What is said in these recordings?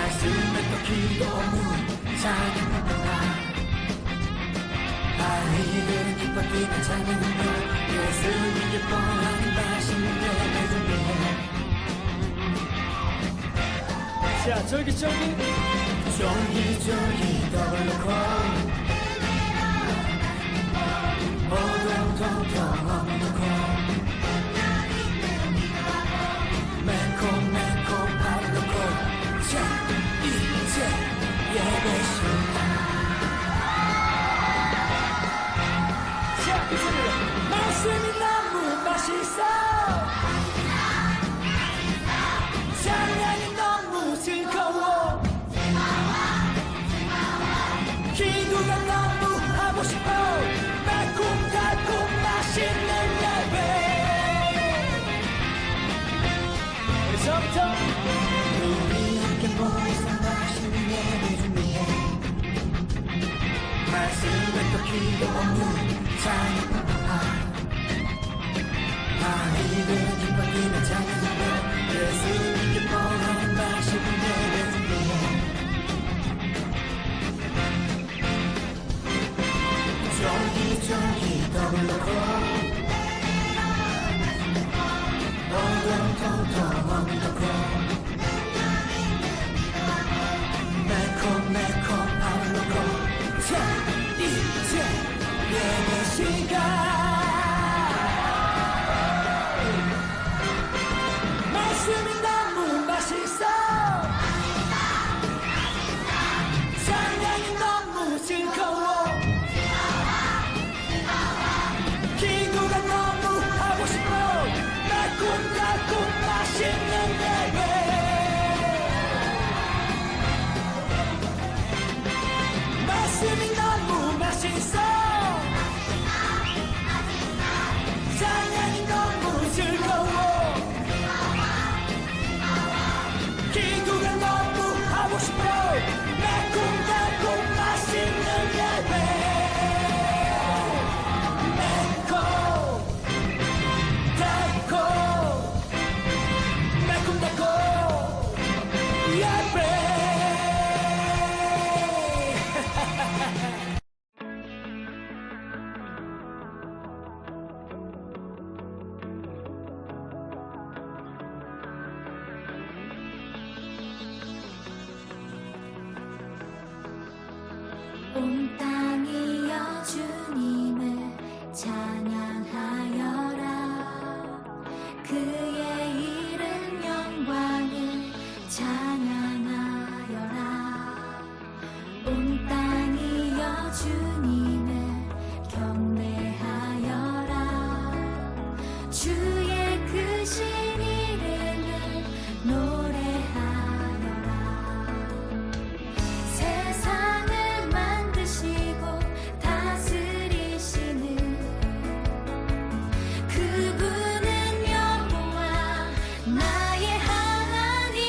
말씀에 또 기도문 자기 papá 아이들은 기뻐 뛰는 찬양으로 예수님 기뻐하는 맛있는 예배 준비해 자 쫄깃쫄깃 쫄깃쫄깃 더블 넣고 오동동동 어묵 넣고 매콤매콤 밥 넣고 자 이제 예배 시간 자 그 소리로 말씀이 너무 맛있어 찬양이 너무 즐거워 기도가 너무 하고 싶어 달콤달콤 맛있는 예배 그래서부터 우리 함께 모여서 맛있는 예배 준비해 말씀에 또 기도 없는 찬양 papá 아이들은 기뻐 뛰는 찬양으로 예수님 기뻐하는 맛있는 예배 준비해 쫄깃쫄깃 더블 넣고 오동통통 어묵 넣고 매콤매콤 밥 넣고 자 이제 예배 시간 말씀이 너무 맛있어 찬양이 너무 즐거워 기도가 너무 하고 싶어 달콤달콤 맛있는 예배 말씀이 너무 맛있어 찬양이 너무 즐거워 기도가 너무 하고 싶어 달콤달콤 맛있는 예배 매콤달콤 예배 온 땅이여 주님을 찬양하여라 그의 이름 영광을 찬양하여라 온 땅이여 주님을 경배하여라 주의 크신 이름을 노래하여라 세상을 만드시고 다스리시는 그분은 여호와 나의 하나님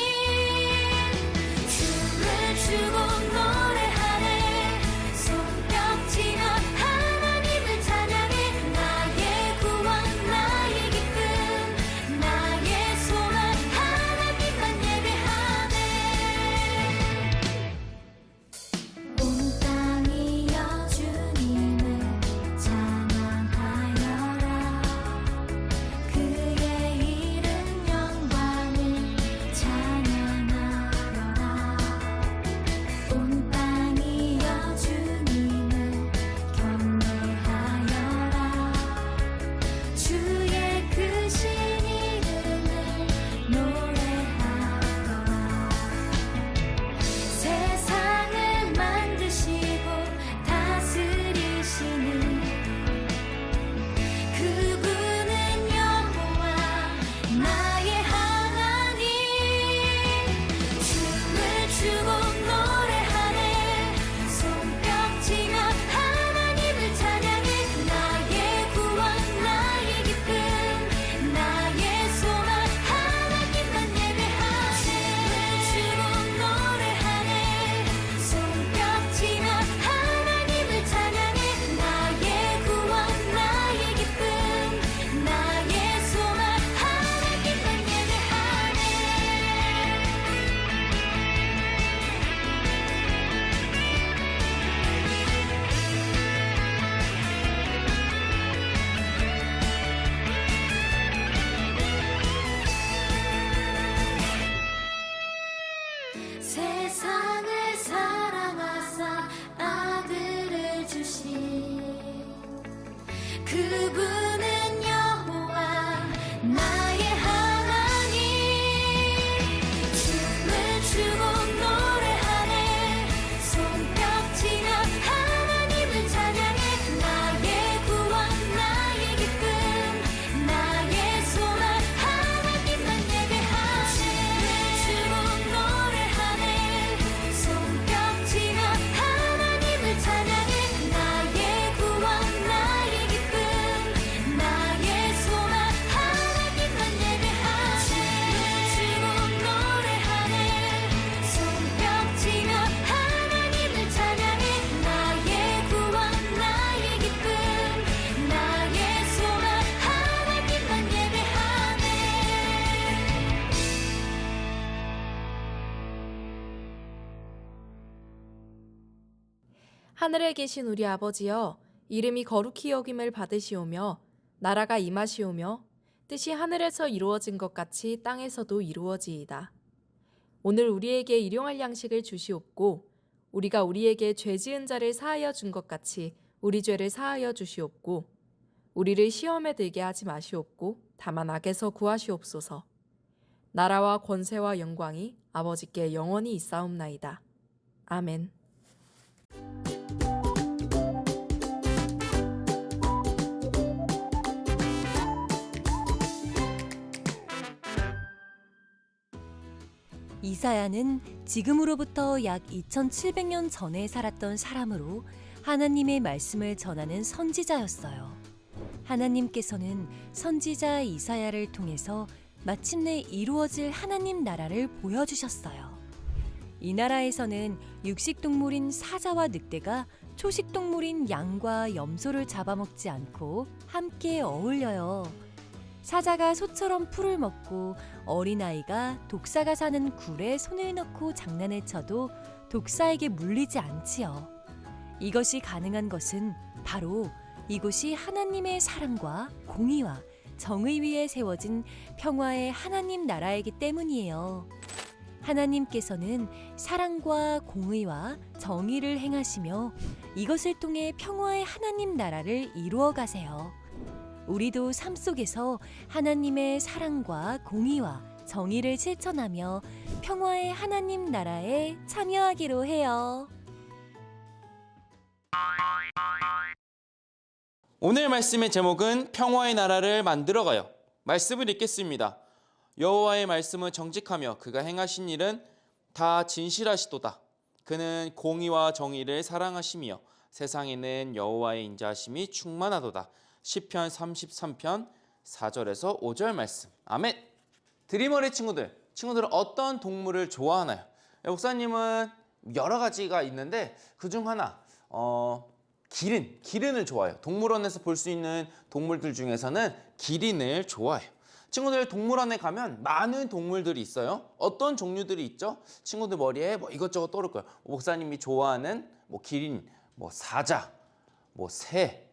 춤을 추고 노래하네 손뼉 치며 세상을 사랑하사 아들을 주신 그분은 여호와 나의 하나님. 춤을 추고 노래하네 손뼉치며 하나님을 찬양해. 나의 구원 나의 기쁨 나의 소망 하나님만 예배하네. 춤을 추고 노래하네 손뼉치며 하나님을 찬양해. 나의 구원 나의 기쁨 나의 소망 하나님만 예배하네. 춤을 추고 노래하네 손뼉치며 하나님을 찬양해. 나의 구원 나의 기쁨 나의 소망 하나님만 예배하네. 하늘에 계신 우리 아버지여, 이름이 거룩히 여김을 받으시오며 나라가 임하시오며 뜻이 하늘에서 이루어진 것 같이 땅에서도 이루어지이다. 오늘 우리에게 일용할 양식을 주시옵고 우리가 우리에게 죄 지은 자를 사하여 준 것 같이 우리 죄를 사하여 주시옵고 우리를 시험에 들게 하지 마시옵고 다만 악에서 구하시옵소서. 나라와 권세와 영광이 아버지께 영원히 있사옵나이다. 아멘. 이사야는 지금으로부터 약 2700년 전에 살았던 사람으로 하나님의 말씀을 전하는 선지자였어요. 하나님께서는 선지자 이사야를 통해서 마침내 이루어질 하나님 나라를 보여주셨어요. 이 나라에서는 육식동물인 사자와 늑대가 초식동물인 양과 염소를 잡아먹지 않고 함께 어울려요. 사자가 소처럼 풀을 먹고 어린아이가 독사가 사는 굴에 손을 넣고 장난을 쳐도 독사에게 물리지 않지요. 이것이 가능한 것은 바로 이곳이 하나님의 사랑과 공의와 정의 위에 세워진 평화의 하나님 나라이기 때문이에요. 하나님께서는 사랑과 공의와 정의를 행하시며 이것을 통해 평화의 하나님 나라를 이루어 가세요. 우리도 삶 속에서 하나님의 사랑과 공의와 정의를 실천하며 평화의 하나님 나라에 참여하기로 해요. 오늘 말씀의 제목은 평화의 나라를 만들어가요. 말씀을 읽겠습니다. 여호와의 말씀은 정직하며 그가 행하신 일은 다 진실하시도다. 그는 공의와 정의를 사랑하시며 세상에는 여호와의 인자하심이 충만하도다. 시편 33편 4절에서 5절 말씀. 아멘. 드리머리 친구들은 어떤 동물을 좋아하나요? 목사님은 여러 가지가 있는데 그중 하나 기린을 좋아해요. 동물원에서 볼 수 있는 동물들 중에서는 기린을 좋아해요. 친구들, 동물원에 가면 많은 동물들이 있어요. 어떤 종류들이 있죠? 친구들 머리에 뭐 이것저것 떠오를 거예요. 목사님이 좋아하는 기린, 사자, 새,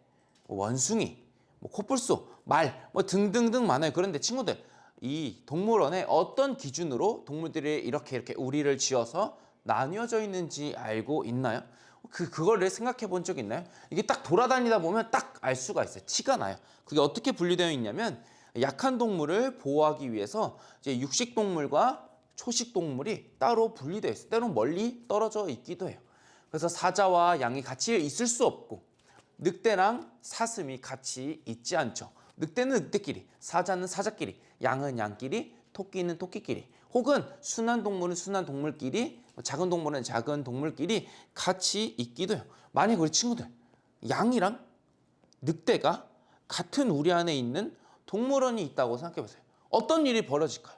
원숭이, 코뿔소, 말, 등등등 많아요. 그런데 친구들, 이 동물원에 어떤 기준으로 동물들이 이렇게 우리를 지어서 나뉘어져 있는지 알고 있나요? 그거를 생각해 본 적 있나요? 이게 딱 돌아다니다 보면 딱 알 수가 있어요. 티가 나요. 그게 어떻게 분리되어 있냐면, 약한 동물을 보호하기 위해서 이제 육식 동물과 초식 동물이 따로 분리되어 있어요. 때로는 멀리 떨어져 있기도 해요. 그래서 사자와 양이 같이 있을 수 없고, 늑대랑 사슴이 같이 있지 않죠. 늑대는 늑대끼리, 사자는 사자끼리, 양은 양끼리, 토끼는 토끼끼리, 혹은 순한 동물은 순한 동물끼리, 작은 동물은 작은 동물끼리 같이 있기도 해요. 만약 우리 친구들, 양이랑 늑대가 같은 우리 안에 있는 동물원이 있다고 생각해 보세요. 어떤 일이 벌어질까요?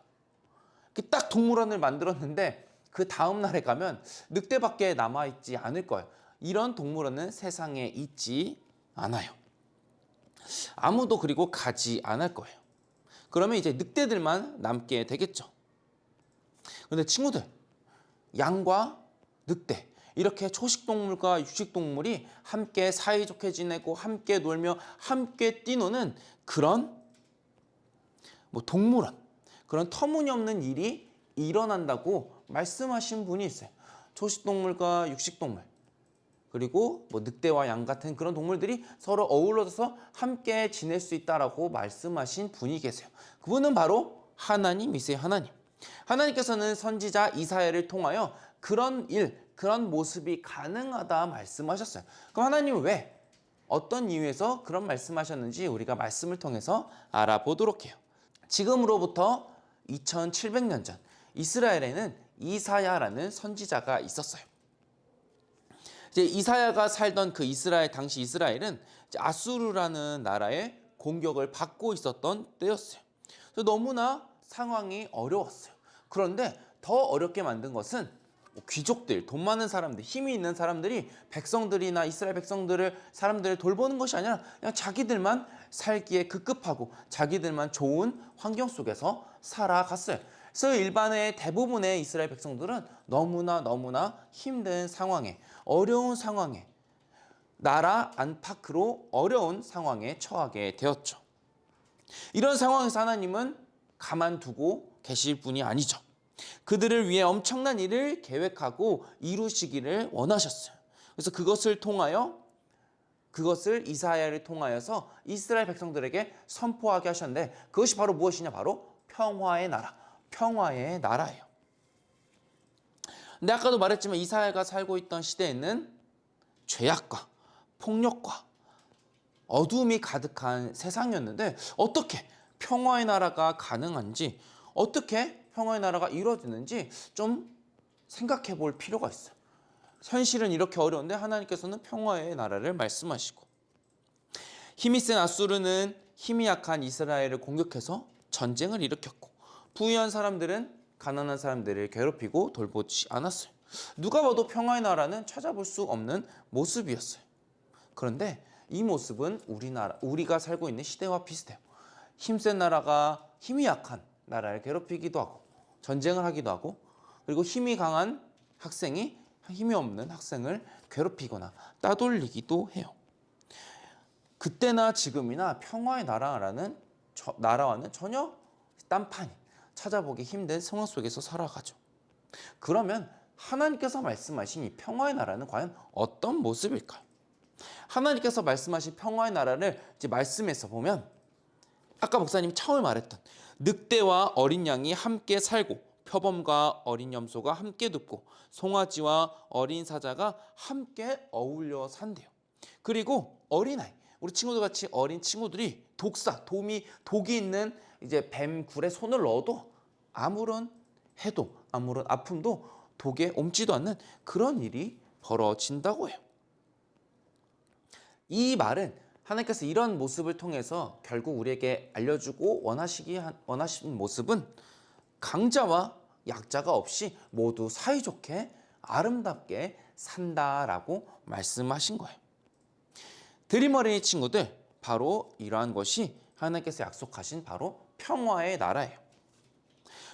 딱 동물원을 만들었는데 그 다음 날에 가면 늑대밖에 남아있지 않을 거예요. 이런 동물원은 세상에 있지 않아요. 아무도 그리고 가지 않을 거예요. 그러면 이제 늑대들만 남게 되겠죠. 근데 친구들, 양과 늑대, 이렇게 초식동물과 육식동물이 함께 사이좋게 지내고 함께 놀며 함께 뛰노는 그런 동물원, 그런 터무니없는 일이 일어난다고 말씀하신 분이 있어요. 초식동물과 육식동물, 그리고 뭐 늑대와 양 같은 그런 동물들이 서로 어우러져서 함께 지낼 수 있다라고 말씀하신 분이 계세요. 그분은 바로 하나님이세요. 하나님께서는 선지자 이사야를 통하여 그런 일, 그런 모습이 가능하다 말씀하셨어요. 그럼 하나님은 왜, 어떤 이유에서 그런 말씀하셨는지 우리가 말씀을 통해서 알아보도록 해요. 지금으로부터 2700년 전 이스라엘에는 이사야라는 선지자가 있었어요. 이제 이사야가 살던 그 이스라엘, 당시 이스라엘은 이제 아수르라는 나라의 공격을 받고 있었던 때였어요. 그래서 너무나 상황이 어려웠어요. 그런데 더 어렵게 만든 것은 귀족들, 돈 많은 사람들, 힘이 있는 사람들이 백성들이나 이스라엘 사람들을 돌보는 것이 아니라 그냥 자기들만 살기에 급급하고 자기들만 좋은 환경 속에서 살아갔어요. 그래서 일반의 대부분의 이스라엘 백성들은 너무나 힘든 상황에, 어려운 상황에, 나라 안팎으로 어려운 상황에 처하게 되었죠. 이런 상황에서 하나님은 가만두고 계실 분이 아니죠. 그들을 위해 엄청난 일을 계획하고 이루시기를 원하셨어요. 그래서 그것을 이사야를 통하여서 이스라엘 백성들에게 선포하게 하셨는데, 그것이 바로 무엇이냐? 바로 평화의 나라예요. 근데 아까도 말했지만 이사야가 살고 있던 시대에는 죄악과 폭력과 어둠이 가득한 세상이었는데, 어떻게 평화의 나라가 가능한지, 어떻게 평화의 나라가 이루어지는지 좀 생각해 볼 필요가 있어요. 현실은 이렇게 어려운데 하나님께서는 평화의 나라를 말씀하시고, 힘이 센 아수르는 힘이 약한 이스라엘을 공격해서 전쟁을 일으켰고, 부유한 사람들은 가난한 사람들을 괴롭히고 돌보지 않았어요. 누가 봐도 평화의 나라는 찾아볼 수 없는 모습이었어요. 그런데 이 모습은 우리가 살고 있는 시대와 비슷해요. 힘센 나라가 힘이 약한 나라를 괴롭히기도 하고 전쟁을 하기도 하고, 그리고 힘이 강한 학생이 힘이 없는 학생을 괴롭히거나 따돌리기도 해요. 그때나 지금이나 평화의 나라와는 전혀 딴판이, 찾아보기 힘든 상황 속에서 살아가죠. 그러면 하나님께서 말씀하신 이 평화의 나라는 과연 어떤 모습일까요? 하나님께서 말씀하신 평화의 나라를 이제 말씀에서 보면, 아까 목사님이 처음에 말했던 늑대와 어린 양이 함께 살고 표범과 어린 염소가 함께 눕고 송아지와 어린 사자가 함께 어울려 산대요. 그리고 어린아이, 우리 친구들 같이 어린 친구들이 독이 있는 이제 뱀 굴에 손을 넣어도 아무런 아픔도 독에 옮지도 않는 그런 일이 벌어진다고 해요. 이 말은 하나님께서 이런 모습을 통해서 결국 우리에게 알려주고 원하시는 모습은 강자와 약자가 없이 모두 사이좋게 아름답게 산다라고 말씀하신 거예요. 드림어린이 친구들, 바로 이러한 것이 하나님께서 약속하신 바로 평화의 나라예요.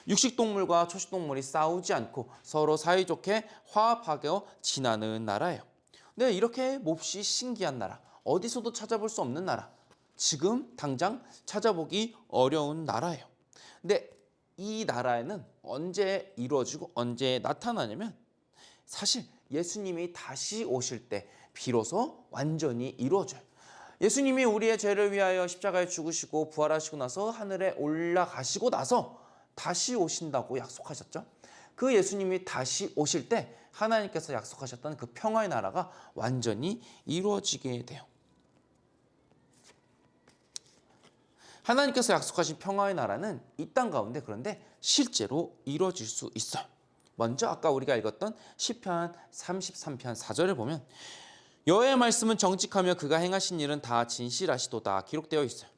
육식동물과 초식동물이 싸우지 않고 서로 사이좋게 화합하게 지나는 나라예요. 네, 이렇게 몹시 신기한 나라, 어디서도 찾아볼 수 없는 나라, 지금 당장 찾아보기 어려운 나라예요. 근데 이 나라에는 언제 이루어지고 언제 나타나냐면, 사실 예수님이 다시 오실 때 비로소 완전히 이루어져요. 예수님이 우리의 죄를 위하여 십자가에 죽으시고 부활하시고 나서 하늘에 올라가시고 나서 다시 오신다고 약속하셨죠. 그 예수님이 다시 오실 때 하나님께서 약속하셨던 그 평화의 나라가 완전히 이루어지게 돼요. 하나님께서 약속하신 평화의 나라는 이 땅 가운데 그런데 실제로 이루어질 수 있어요. 먼저 아까 우리가 읽었던 시편 33편 4절을 보면, 여호와의 말씀은 정직하며 그가 행하신 일은 다 진실하시도다 기록되어 있어요.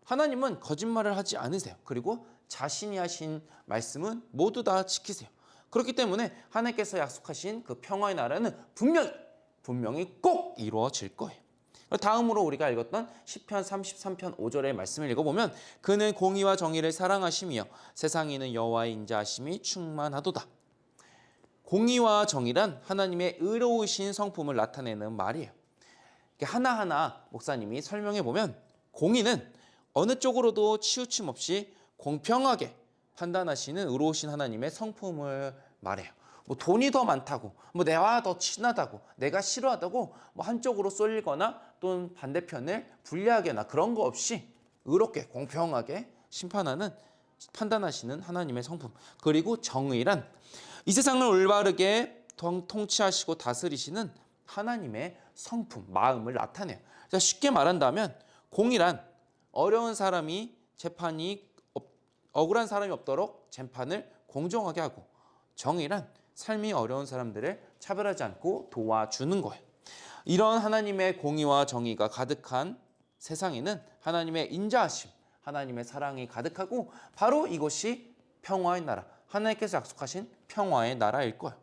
하나님은 거짓말을 하지 않으세요. 그리고 자신이 하신 말씀은 모두 다 지키세요. 그렇기 때문에 하나님께서 약속하신 그 평화의 나라는 분명히 꼭 이루어질 거예요. 다음으로 우리가 읽었던 시편 33편 5절의 말씀을 읽어보면, 그는 공의와 정의를 사랑하시며 세상에는 여호와의 인자하심이 충만하도다. 공의와 정의란 하나님의 의로우신 성품을 나타내는 말이에요. 하나하나 목사님이 설명해 보면, 공의는 어느 쪽으로도 치우침 없이 공평하게 판단하시는 의로우신 하나님의 성품을 말해요. 뭐 돈이 더 많다고, 뭐 내와 더 친하다고, 내가 싫어하다고 뭐 한쪽으로 쏠리거나 또는 반대편을 불리하게나 그런 거 없이 의롭게 공평하게 판단하시는 하나님의 성품, 그리고 정의란 이 세상을 올바르게 통치하시고 다스리시는 하나님의 성품, 마음을 나타내요. 그래서 쉽게 말한다면 공의란 어려운 사람이 억울한 사람이 없도록 재판을 공정하게 하고, 정의란 삶이 어려운 사람들을 차별하지 않고 도와주는 거예요. 이런 하나님의 공의와 정의가 가득한 세상에는 하나님의 인자하심, 하나님의 사랑이 가득하고 바로 이것이 평화의 나라, 하나님께서 약속하신 평화의 나라일 거예요.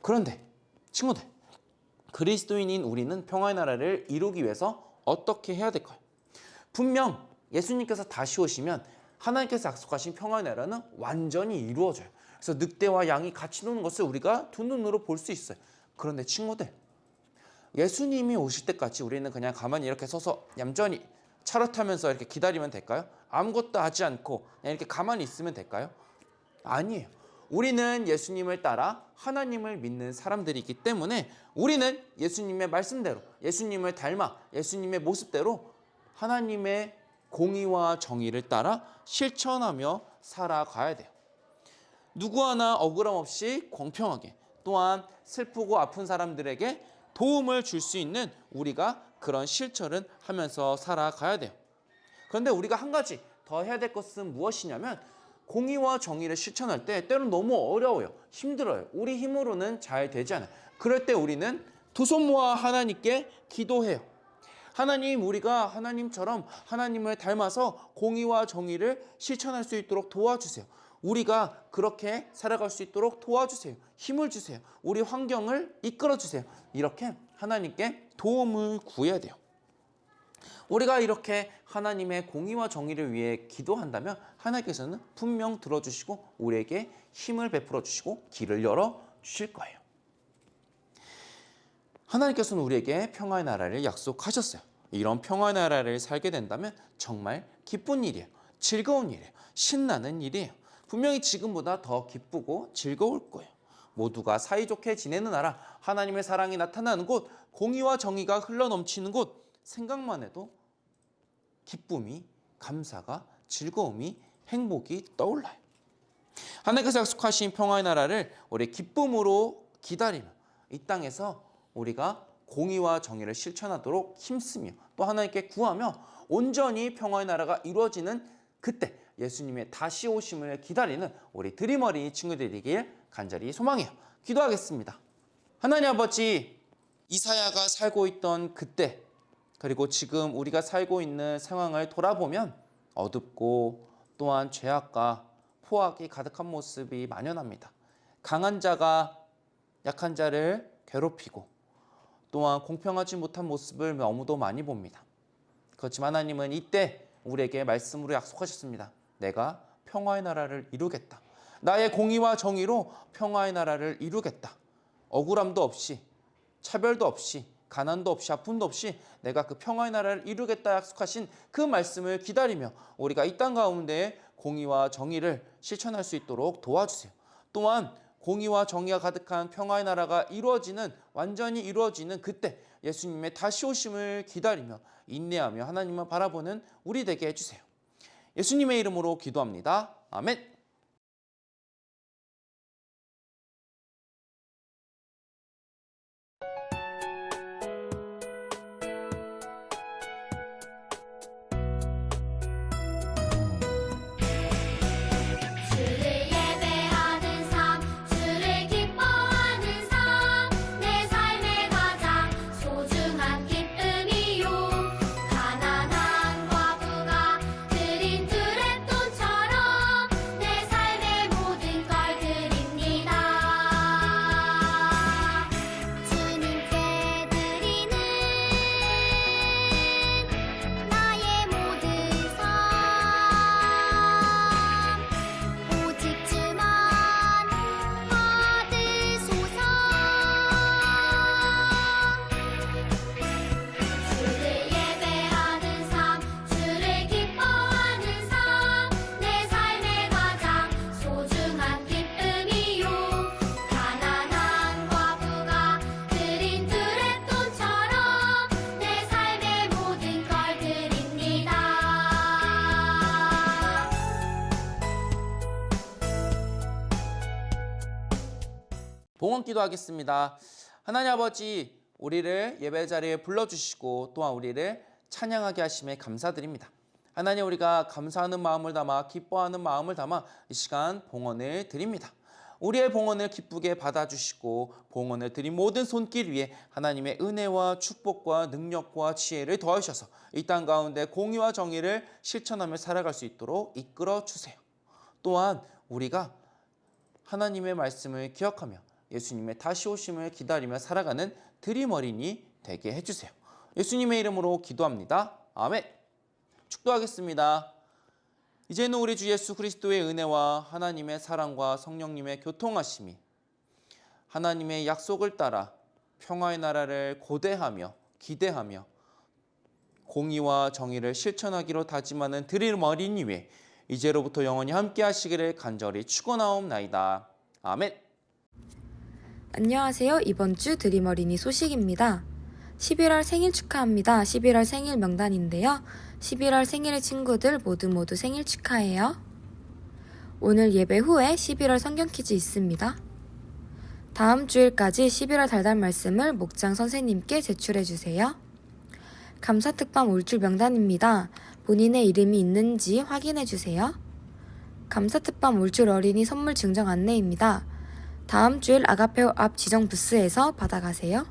그런데 친구들, 그리스도인인 우리는 평화의 나라를 이루기 위해서 어떻게 해야 될까요? 분명 예수님께서 다시 오시면 하나님께서 약속하신 평화의 나라는 완전히 이루어져요. 그래서 늑대와 양이 같이 노는 것을 우리가 두 눈으로 볼 수 있어요. 그런데 친구들, 예수님이 오실 때까지 우리는 그냥 가만히 이렇게 서서 얌전히 차를 타면서 이렇게 기다리면 될까요? 아무것도 하지 않고 그냥 이렇게 가만히 있으면 될까요? 아니에요. 우리는 예수님을 따라 하나님을 믿는 사람들이기 때문에 우리는 예수님의 말씀대로, 예수님을 닮아 예수님의 모습대로 하나님의 공의와 정의를 따라 실천하며 살아가야 돼요. 누구 하나 억울함 없이 공평하게, 또한 슬프고 아픈 사람들에게 도움을 줄 수 있는 우리가 그런 실천을 하면서 살아가야 돼요. 그런데 우리가 한 가지 더 해야 될 것은 무엇이냐면, 공의와 정의를 실천할 때 때로는 너무 어려워요. 힘들어요. 우리 힘으로는 잘 되지 않아요. 그럴 때 우리는 두 손 모아 하나님께 기도해요. 하나님, 우리가 하나님처럼 하나님을 닮아서 공의와 정의를 실천할 수 있도록 도와주세요. 우리가 그렇게 살아갈 수 있도록 도와주세요. 힘을 주세요. 우리 환경을 이끌어 주세요. 이렇게 하나님께 도움을 구해야 돼요. 우리가 이렇게 하나님의 공의와 정의를 위해 기도한다면 하나님께서는 분명 들어주시고 우리에게 힘을 베풀어 주시고 길을 열어 주실 거예요. 하나님께서는 우리에게 평화의 나라를 약속하셨어요. 이런 평화의 나라를 살게 된다면 정말 기쁜 일이에요. 즐거운 일이에요. 신나는 일이에요. 분명히 지금보다 더 기쁘고 즐거울 거예요. 모두가 사이좋게 지내는 나라, 하나님의 사랑이 나타나는 곳, 공의와 정의가 흘러넘치는 곳, 생각만 해도 기쁨이, 감사가, 즐거움이, 행복이 떠올라요. 하나님께서 약속하신 평화의 나라를 우리 기쁨으로 기다리며 이 땅에서 우리가 공의와 정의를 실천하도록 힘쓰며 또 하나님께 구하며 온전히 평화의 나라가 이루어지는 그때 예수님의 다시 오심을 기다리는 우리 드림어린이 친구들이길 간절히 소망해요. 기도하겠습니다. 하나님 아버지, 이사야가 살고 있던 그때, 그리고 지금 우리가 살고 있는 상황을 돌아보면 어둡고 또한 죄악과 포악이 가득한 모습이 만연합니다. 강한 자가 약한 자를 괴롭히고 또한 공평하지 못한 모습을 너무도 많이 봅니다. 그렇지만 하나님은 이때 우리에게 말씀으로 약속하셨습니다. 내가 평화의 나라를 이루겠다. 나의 공의와 정의로 평화의 나라를 이루겠다. 억울함도 없이, 차별도 없이, 가난도 없이, 아픔도 없이 내가 그 평화의 나라를 이루겠다 약속하신 그 말씀을 기다리며 우리가 이 땅 가운데 공의와 정의를 실천할 수 있도록 도와주세요. 또한 공의와 정의가 가득한 평화의 나라가 완전히 이루어지는 그때 예수님의 다시 오심을 기다리며 인내하며 하나님을 바라보는 우리 되게 해주세요. 예수님의 이름으로 기도합니다. 아멘. 주를 예배하는 삶, 주를 기뻐하는 삶, 내 삶의 가장 소중한 기쁨이요. 가난한 과부가 드린 두 랩돈처럼 내 봉헌 기도하겠습니다. 하나님 아버지, 우리를 예배 자리에 불러주시고 또한 우리를 찬양하게 하심에 감사드립니다. 하나님, 우리가 감사하는 마음을 담아 기뻐하는 마음을 담아 이 시간 봉헌을 드립니다. 우리의 봉헌을 기쁘게 받아주시고 봉헌을 드린 모든 손길 위에 하나님의 은혜와 축복과 능력과 지혜를 더하셔서 이 땅 가운데 공의와 정의를 실천하며 살아갈 수 있도록 이끌어 주세요. 또한 우리가 하나님의 말씀을 기억하며 예수님의 다시 오심을 기다리며 살아가는 드림 어린이 되게 해주세요. 예수님의 이름으로 기도합니다. 아멘. 축도하겠습니다. 이제는 우리 주 예수 그리스도의 은혜와 하나님의 사랑과 성령님의 교통하심이 하나님의 약속을 따라 평화의 나라를 고대하며 기대하며 공의와 정의를 실천하기로 다짐하는 드림 어린이 위에 이제로부터 영원히 함께 하시기를 간절히 축원하옵나이다. 아멘. 안녕하세요. 이번 주 드림 어린이 소식입니다. 11월 생일 축하합니다. 11월 생일 명단인데요. 11월 생일 친구들 모두 생일 축하해요. 오늘 예배 후에 11월 성경 퀴즈 있습니다. 다음 주일까지 11월 달달 말씀을 목장 선생님께 제출해 주세요. 감사특방 올줄 명단입니다. 본인의 이름이 있는지 확인해 주세요. 감사특방 올줄 어린이 선물 증정 안내입니다. 다음 주일 아가페오 앞 지정 부스에서 받아가세요.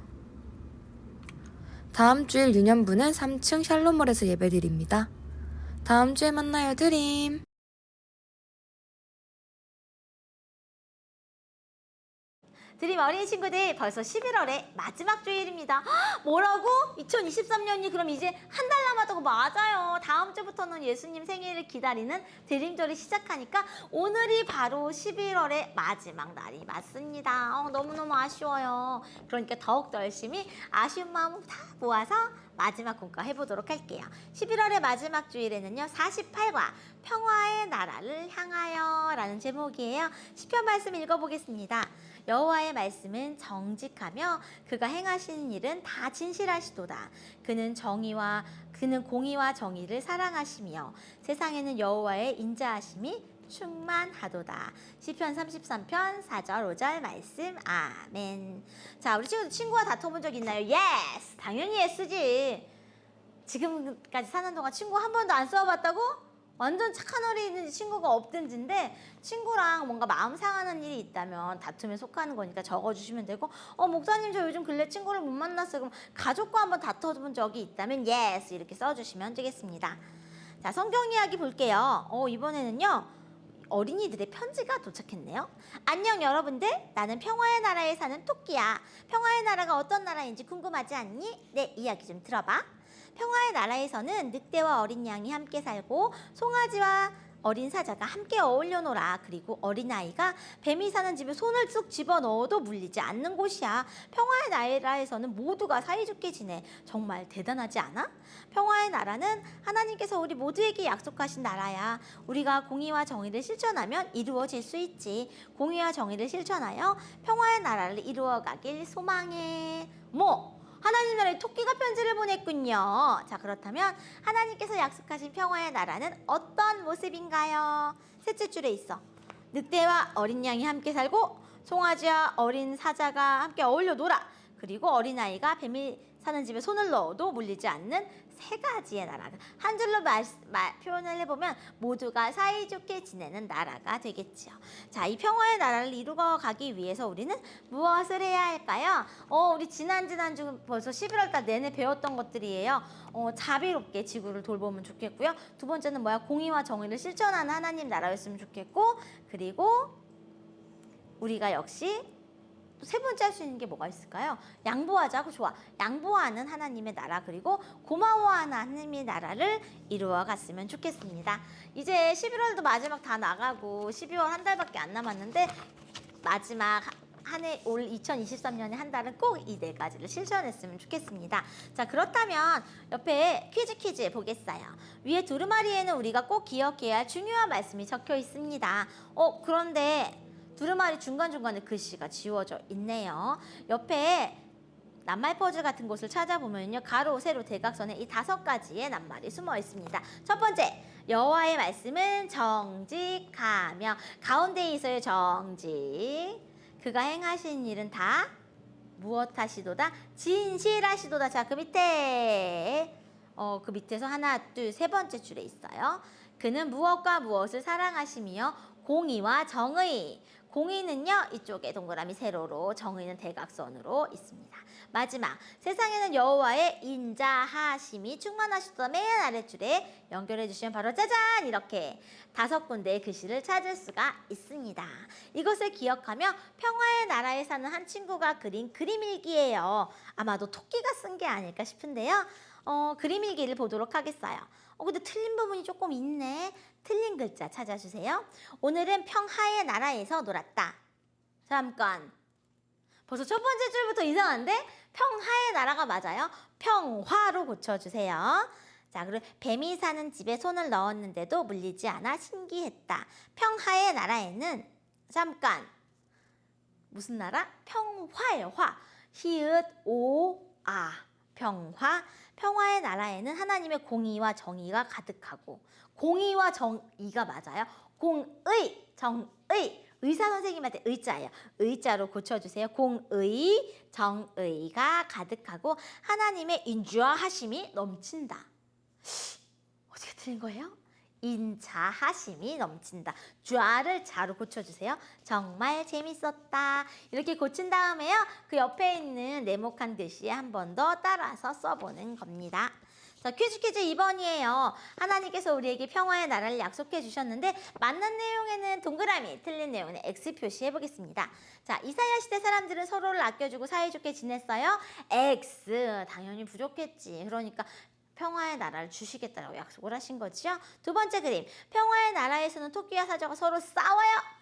다음 주일 유년부는 3층 샬롬몰에서 예배드립니다. 다음 주에 만나요, 드림. 드림 어린이 친구들, 벌써 11월의 마지막 주일입니다. 헉, 뭐라고? 2023년이 그럼 이제 한 달 남았다고? 맞아요. 다음 주부터는 예수님 생일을 기다리는 드림절이 시작하니까 오늘이 바로 11월의 마지막 날이 맞습니다. 너무너무 아쉬워요. 그러니까 더욱더 열심히 아쉬운 마음 다 모아서 마지막 공과 해보도록 할게요. 11월의 마지막 주일에는요, 48과 평화의 나라를 향하여 라는 제목이에요. 시편 말씀 읽어보겠습니다. 여호와의 말씀은 정직하며 그가 행하시는 일은 다 진실하시도다. 그는 공의와 정의를 사랑하시며 세상에는 여호와의 인자하심이 충만하도다. 시편 33편 4절 5절 말씀. 아멘. 자, 우리 친구와 다퉈본 적 있나요? 예스! 당연히 예스지. 지금까지 사는 동안 친구 한 번도 안 싸워봤다고? 완전 착한 어린이 친구가 없든지인데, 친구랑 뭔가 마음 상하는 일이 있다면 다툼에 속하는 거니까 적어주시면 되고, 목사님 저 요즘 근래 친구를 못 만났어요. 그럼 가족과 한번 다퉈본 적이 있다면 yes 이렇게 써주시면 되겠습니다. 자, 성경 이야기 볼게요. 이번에는요, 어린이들의 편지가 도착했네요. 안녕 여러분들, 나는 평화의 나라에 사는 토끼야. 평화의 나라가 어떤 나라인지 궁금하지 않니? 네, 이야기 좀 들어봐. 평화의 나라에서는 늑대와 어린 양이 함께 살고 송아지와 어린 사자가 함께 어울려 놀아. 그리고 어린아이가 뱀이 사는 집에 손을 쑥 집어넣어도 물리지 않는 곳이야. 평화의 나라에서는 모두가 사이좋게 지내. 정말 대단하지 않아? 평화의 나라는 하나님께서 우리 모두에게 약속하신 나라야. 우리가 공의와 정의를 실천하면 이루어질 수 있지. 공의와 정의를 실천하여 평화의 나라를 이루어가길 소망해. 하나님 나라에 토끼가 편지를 보냈군요. 자, 그렇다면 하나님께서 약속하신 평화의 나라는 어떤 모습인가요? 셋째 줄에 있어. 늑대와 어린 양이 함께 살고 송아지와 어린 사자가 함께 어울려 놀아. 그리고 어린아이가 뱀이 사는 집에 손을 넣어도 물리지 않는 세 가지의 나라. 한 줄로 표현을 해보면 모두가 사이좋게 지내는 나라가 되겠죠. 자, 이 평화의 나라를 이루어가기 위해서 우리는 무엇을 해야 할까요? 우리 지난주 벌써 11월 달 내내 배웠던 것들이에요. 자비롭게 지구를 돌보면 좋겠고요. 두 번째는 공의와 정의를 실천하는 하나님 나라였으면 좋겠고, 그리고 우리가 역시 또 세 번째 할 수 있는 게 뭐가 있을까요? 양보하자고. 좋아. 양보하는 하나님의 나라, 그리고 고마워하는 하나님의 나라를 이루어 갔으면 좋겠습니다. 이제 11월도 마지막 다 나가고 12월 한 달밖에 안 남았는데, 마지막 올 2023년의 한 달은 꼭 이 네 가지를 실천했으면 좋겠습니다. 자, 그렇다면 옆에 퀴즈 보겠어요. 위에 두루마리에는 우리가 꼭 기억해야 할 중요한 말씀이 적혀 있습니다. 그런데 두루마리 중간중간에 글씨가 지워져 있네요. 옆에 낱말 퍼즐 같은 곳을 찾아보면요, 가로, 세로, 대각선에 이 5가지의 낱말이 숨어 있습니다. 첫 번째, 여호와의 말씀은 정직하며. 가운데에 있어요, 정직. 그가 행하신 일은 다 무엇하시도다? 진실하시도다. 자, 그 밑에서 하나, 둘, 세 번째 줄에 있어요. 그는 무엇과 무엇을 사랑하시며 공의와 정의. 공의는요, 이쪽에 동그라미 세로로, 정의는 대각선으로 있습니다. 마지막, 세상에는 여호와의 인자하심이 충만하시도다. 맨 아랫줄에 연결해 주시면 바로 짜잔! 이렇게 5군데의 글씨를 찾을 수가 있습니다. 이것을 기억하며 평화의 나라에 사는 한 친구가 그린 그림일기예요. 아마도 토끼가 쓴 게 아닐까 싶은데요. 그림일기를 보도록 하겠어요. 근데 틀린 부분이 조금 있네. 틀린 글자 찾아주세요. 오늘은 평화의 나라에서 놀았다. 잠깐. 벌써 첫 번째 줄부터 이상한데? 평화의 나라가 맞아요. 평화로 고쳐주세요. 자, 그리고 뱀이 사는 집에 손을 넣었는데도 물리지 않아 신기했다. 평화의 나라에는 잠깐. 무슨 나라? 평화의 화. 히읗 오 아. 평화. 평화의 나라에는 하나님의 공의와 정의가 가득하고, 공의와 정의가 맞아요. 공의, 정의. 의사 선생님한테 의자예요. 의자로 고쳐주세요. 공의, 정의가 가득하고 하나님의 인자하심이 넘친다. 어떻게 틀린 거예요? 인자하심이 넘친다. 좌를 자로 고쳐주세요. 정말 재밌었다. 이렇게 고친 다음에요. 그 옆에 있는 네모칸 글씨에 한 번 더 따라서 써보는 겁니다. 자, 퀴즈 2번이에요. 하나님께서 우리에게 평화의 나라를 약속해 주셨는데 맞는 내용에는 동그라미, 틀린 내용은 X 표시해 보겠습니다. 자, 이사야 시대 사람들은 서로를 아껴주고 사이좋게 지냈어요. X, 당연히 부족했지. 그러니까 평화의 나라를 주시겠다고 약속을 하신 거죠. 두 번째 그림, 평화의 나라에서는 토끼와 사자가 서로 싸워요.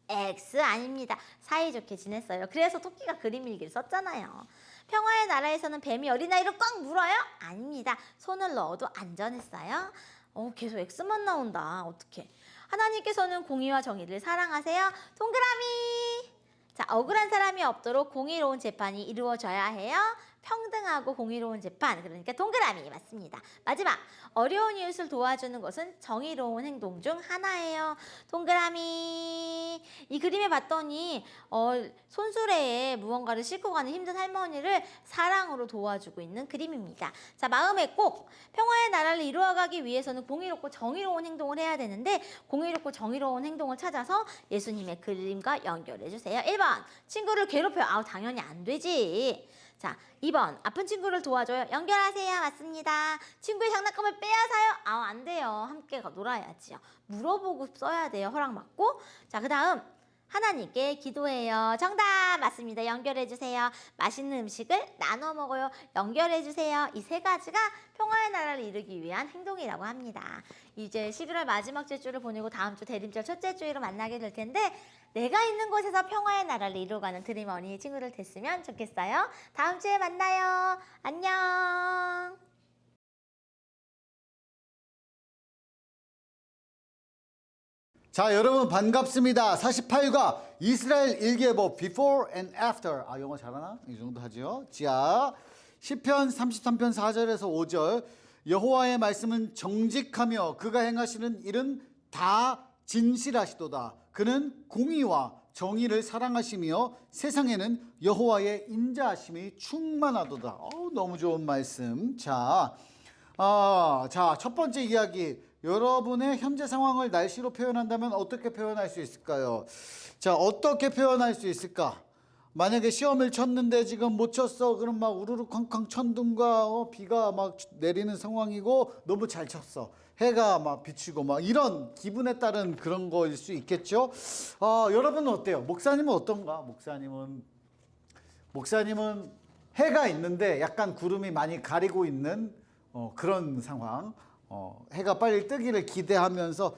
X 아닙니다. 사이좋게 지냈어요. 그래서 토끼가 그림 일기를 썼잖아요. 평화의 나라에서는 뱀이 어린아이를 꽉 물어요? 아닙니다. 손을 넣어도 안전했어요. 계속 X만 나온다. 어떡해. 하나님께서는 공의와 정의를 사랑하세요. 동그라미. 자, 억울한 사람이 없도록 공의로운 재판이 이루어져야 해요. 평등하고 공의로운 재판, 그러니까 동그라미 맞습니다. 마지막, 어려운 이웃을 도와주는 것은 정의로운 행동 중 하나예요. 동그라미. 이 그림에 봤더니 손수레에 무언가를 싣고 가는 힘든 할머니를 사랑으로 도와주고 있는 그림입니다. 자, 마음에 꼭 평화의 나라를 이루어가기 위해서는 공의롭고 정의로운 행동을 해야 되는데, 공의롭고 정의로운 행동을 찾아서 예수님의 그림과 연결해 주세요. 1번, 친구를 괴롭혀요. 당연히 안 되지. 자, 2번, 아픈 친구를 도와줘요. 연결하세요. 맞습니다. 친구의 장난감을 빼앗아요. 안 돼요. 함께 놀아야지요. 물어보고 써야 돼요. 허락 받고. 자, 그 다음, 하나님께 기도해요. 정답 맞습니다. 연결해주세요. 맛있는 음식을 나눠 먹어요. 연결해주세요. 이 세 가지가 평화의 나라를 이루기 위한 행동이라고 합니다. 이제 11월 마지막 주를 보내고 다음 주 대림절 첫째 주일로 만나게 될 텐데, 내가 있는 곳에서 평화의 나라를 이루어가는 드림 어린이 친구들 됐으면 좋겠어요. 다음 주에 만나요. 안녕. 자, 여러분 반갑습니다. 48과 이스라엘 일기예보 Before and After. 영어 잘하나? 이 정도 하죠. 자, 시편 33편 4절에서 5절. 여호와의 말씀은 정직하며 그가 행하시는 일은 다 진실하시도다. 그는 공의와 정의를 사랑하시며 세상에는 여호와의 인자하심이 충만하도다. 너무 좋은 말씀. 자, 첫 번째 이야기. 여러분의 현재 상황을 날씨로 표현한다면 어떻게 표현할 수 있을까요? 자, 어떻게 표현할 수 있을까? 만약에 시험을 쳤는데 지금 못 쳤어. 그럼 막 우르르 쾅쾅 천둥과 비가 막 내리는 상황이고 너무 잘 쳤어. 해가 막 비치고 막 이런 기분에 따른 그런 거일 수 있겠죠. 여러분은 어때요? 목사님은 어떤가? 목사님은 해가 있는데 약간 구름이 많이 가리고 있는 그런 상황. 해가 빨리 뜨기를 기대하면서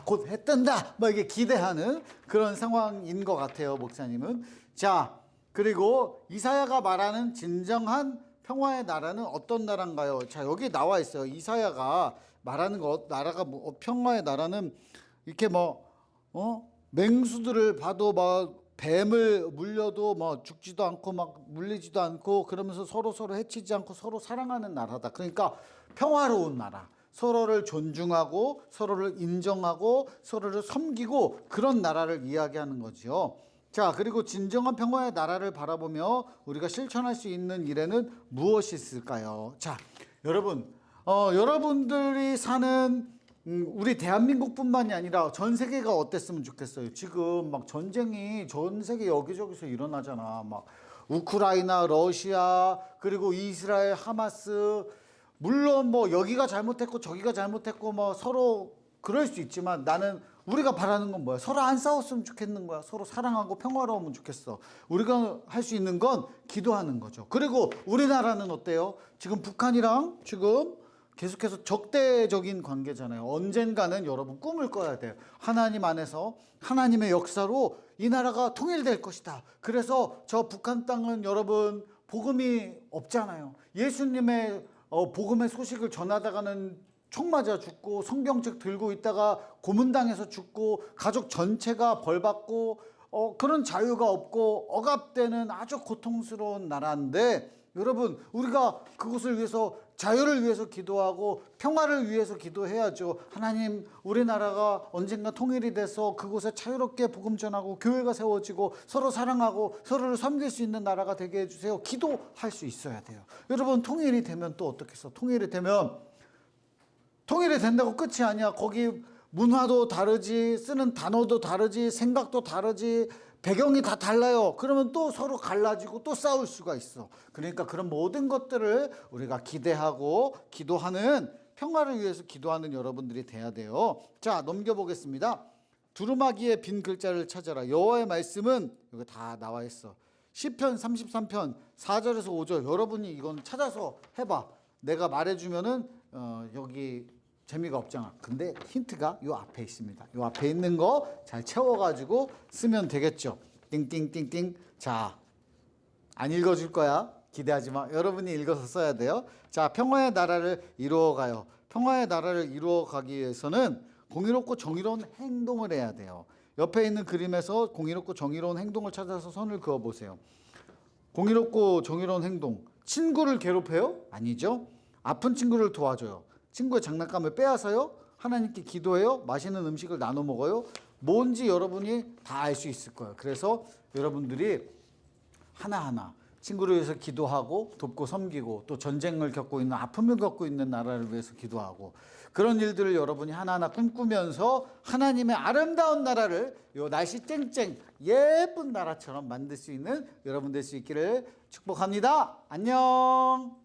곧 해 뜬다 뭐 이게 기대하는 그런 상황인 것 같아요. 목사님은. 자, 그리고 이사야가 말하는 진정한 평화의 나라는 어떤 나라인가요? 자, 여기 나와 있어요. 이사야가 말하는 것, 나라가 평화의 나라는 이렇게 맹수들을 봐도 막 뱀을 물려도 뭐 죽지도 않고 막 물리지도 않고 그러면서 서로 해치지 않고 서로 사랑하는 나라다. 그러니까 평화로운 나라. 서로를 존중하고 서로를 인정하고 서로를 섬기고 그런 나라를 이야기하는 거죠. 자, 그리고 진정한 평화의 나라를 바라보며 우리가 실천할 수 있는 일에는 무엇이 있을까요? 자, 여러분, 여러분들이 사는 우리 대한민국뿐만이 아니라 전 세계가 어땠으면 좋겠어요. 지금 막 전쟁이 전 세계 여기저기서 일어나잖아. 막 우크라이나, 러시아, 그리고 이스라엘, 하마스. 물론 뭐 여기가 잘못했고 저기가 잘못했고 뭐 서로 그럴 수 있지만 나는 우리가 바라는 건 뭐야? 서로 안 싸웠으면 좋겠는 거야. 서로 사랑하고 평화로우면 좋겠어. 우리가 할 수 있는 건 기도하는 거죠. 그리고 우리나라는 어때요? 지금 북한이랑 지금 계속해서 적대적인 관계잖아요. 언젠가는 여러분 꿈을 꿔야 돼요. 하나님 안에서 하나님의 역사로 이 나라가 통일될 것이다. 그래서 저 북한 땅은 여러분 복음이 없잖아요. 예수님의 복음의 소식을 전하다가는 총 맞아 죽고 성경책 들고 있다가 고문당해서 죽고 가족 전체가 벌받고 그런 자유가 없고 억압되는 아주 고통스러운 나라인데 여러분 우리가 그것을 위해서 자유를 위해서 기도하고 평화를 위해서 기도해야죠. 하나님 우리나라가 언젠가 통일이 돼서 그곳에 자유롭게 복음 전하고 교회가 세워지고 서로 사랑하고 서로를 섬길 수 있는 나라가 되게 해주세요. 기도할 수 있어야 돼요. 여러분 통일이 되면 또 어떻겠어? 통일이 된다고 끝이 아니야. 거기 문화도 다르지, 쓰는 단어도 다르지, 생각도 다르지, 배경이 다 달라요. 그러면 또 서로 갈라지고 또 싸울 수가 있어. 그러니까 그런 모든 것들을 우리가 기대하고 기도하는 평화를 위해서 기도하는 여러분들이 돼야 돼요. 자, 넘겨보겠습니다. 두루마기의 빈 글자를 찾아라. 여호와의 말씀은 여기 다 나와 있어. 시편 33편 4절에서 5절 여러분이 이건 찾아서 해봐. 내가 말해주면은 여기 재미가 없잖아. 근데 힌트가 요 앞에 있습니다. 요 앞에 있는 거 잘 채워가지고 쓰면 되겠죠. 띵띵띵띵. 자, 안 읽어줄 거야. 기대하지 마. 여러분이 읽어서 써야 돼요. 자, 평화의 나라를 이루어가요. 평화의 나라를 이루어가기 위해서는 공의롭고 정의로운 행동을 해야 돼요. 옆에 있는 그림에서 공의롭고 정의로운 행동을 찾아서 선을 그어보세요. 공의롭고 정의로운 행동. 친구를 괴롭혀요? 아니죠. 아픈 친구를 도와줘요. 친구의 장난감을 빼앗아요? 하나님께 기도해요? 맛있는 음식을 나눠 먹어요? 뭔지 여러분이 다 알 수 있을 거예요. 그래서 여러분들이 하나하나 친구를 위해서 기도하고 돕고 섬기고 또 전쟁을 겪고 있는 아픔을 겪고 있는 나라를 위해서 기도하고 그런 일들을 여러분이 하나하나 꿈꾸면서 하나님의 아름다운 나라를 요 날씨 쨍쨍 예쁜 나라처럼 만들 수 있는 여러분 될 수 있기를 축복합니다. 안녕.